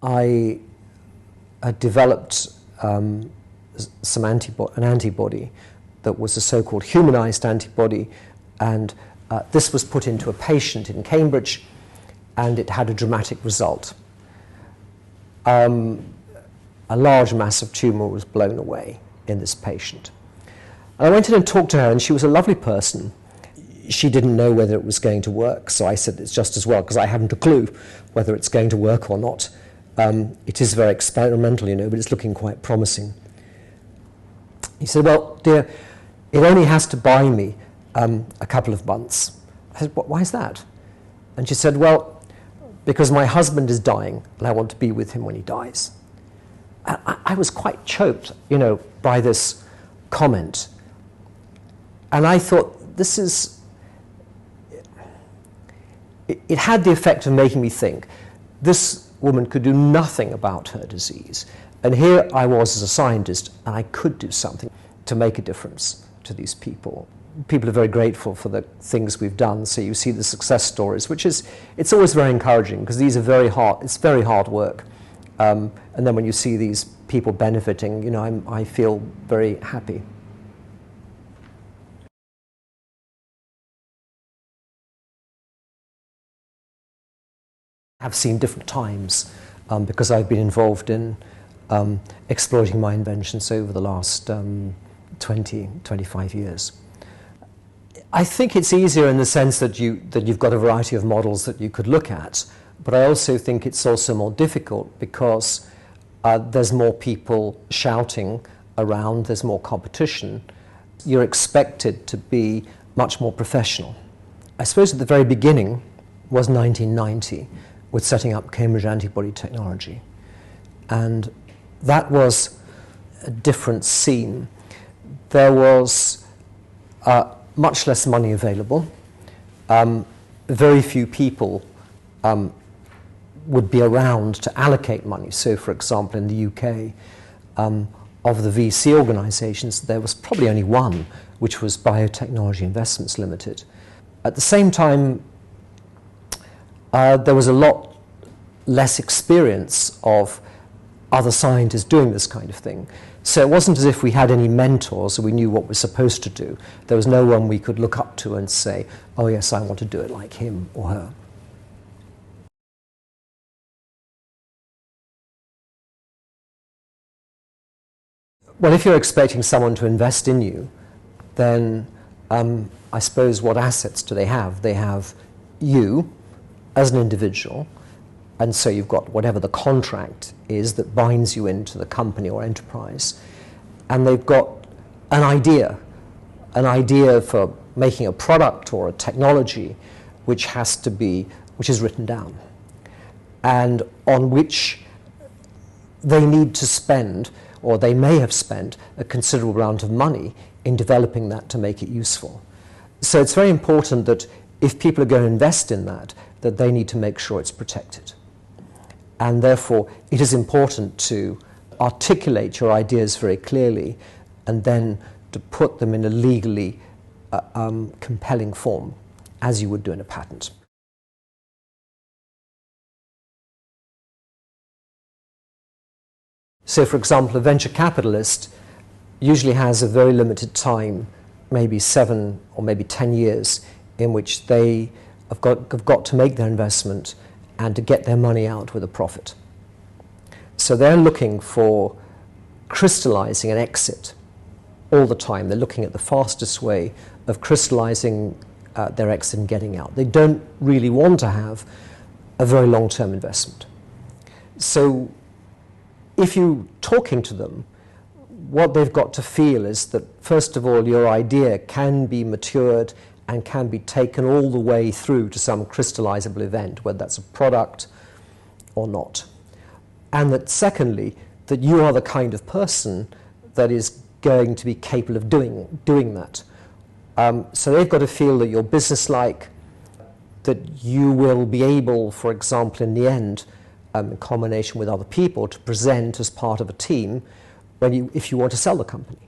I developed an antibody that was a so-called humanized antibody, and this was put into a patient in Cambridge, and it had a dramatic result. A large mass of tumour was blown away in this patient. And I went in and talked to her, and she was a lovely person. She didn't know whether it was going to work, so I said it's just as well, because I haven't a clue whether it's going to work or not. It is very experimental, you know, but it's looking quite promising. He said, well, dear, it only has to buy me a couple of months. I said, why is that? And she said, well, because my husband is dying, and I want to be with him when he dies. I was quite choked, you know, by this comment. And I thought, this is... It had the effect of making me think, this woman could do nothing about her disease. And here I was as a scientist, and I could do something to make a difference to these people. People are very grateful for the things we've done, so you see the success stories, which is, it's always very encouraging, because these are very hard, it's very hard work. And then when you see these people benefiting, you know, I feel very happy. I've seen different times because I've been involved in exploiting my inventions over the last 25 years. I think it's easier in the sense that you've got a variety of models that you could look at, but I also think it's also more difficult because there's more people shouting around, there's more competition. You're expected to be much more professional. I suppose at the very beginning was 1990 with setting up Cambridge antibody technology, and that was a different scene. There was much less money available. Very few people would be around to allocate money. So, for example, in the UK, of the VC organisations, there was probably only one, which was Biotechnology Investments Limited. At the same time, there was a lot less experience of other scientists doing this kind of thing. So it wasn't as if we had any mentors or we knew what we're supposed to do. There was no one we could look up to and say, oh yes, I want to do it like him or her. Well, if you're expecting someone to invest in you, then I suppose what assets do they have? They have you as an individual, and so you've got whatever the contract is that binds you into the company or enterprise, and they've got an idea for making a product or a technology which is written down, and on which they need to spend, or they may have spent, a considerable amount of money in developing that to make it useful. So it's very important that if people are going to invest in that they need to make sure it's protected. And therefore, it is important to articulate your ideas very clearly and then to put them in a legally compelling form, as you would do in a patent. So, for example, a venture capitalist usually has a very limited time, maybe 7 or maybe 10 years, in which they have got to make their investment and to get their money out with a profit. So they're looking for crystallizing an exit all the time. They're looking at the fastest way of crystallizing their exit and getting out. They don't really want to have a very long-term investment. So if you're talking to them, what they've got to feel is that, first of all, your idea can be matured and can be taken all the way through to some crystallizable event, whether that's a product or not. And that, secondly, that you are the kind of person that is going to be capable of doing that. So they've got to feel that you're businesslike, that you will be able, for example, in the end, in combination with other people, to present as part of a team if you want to sell the company.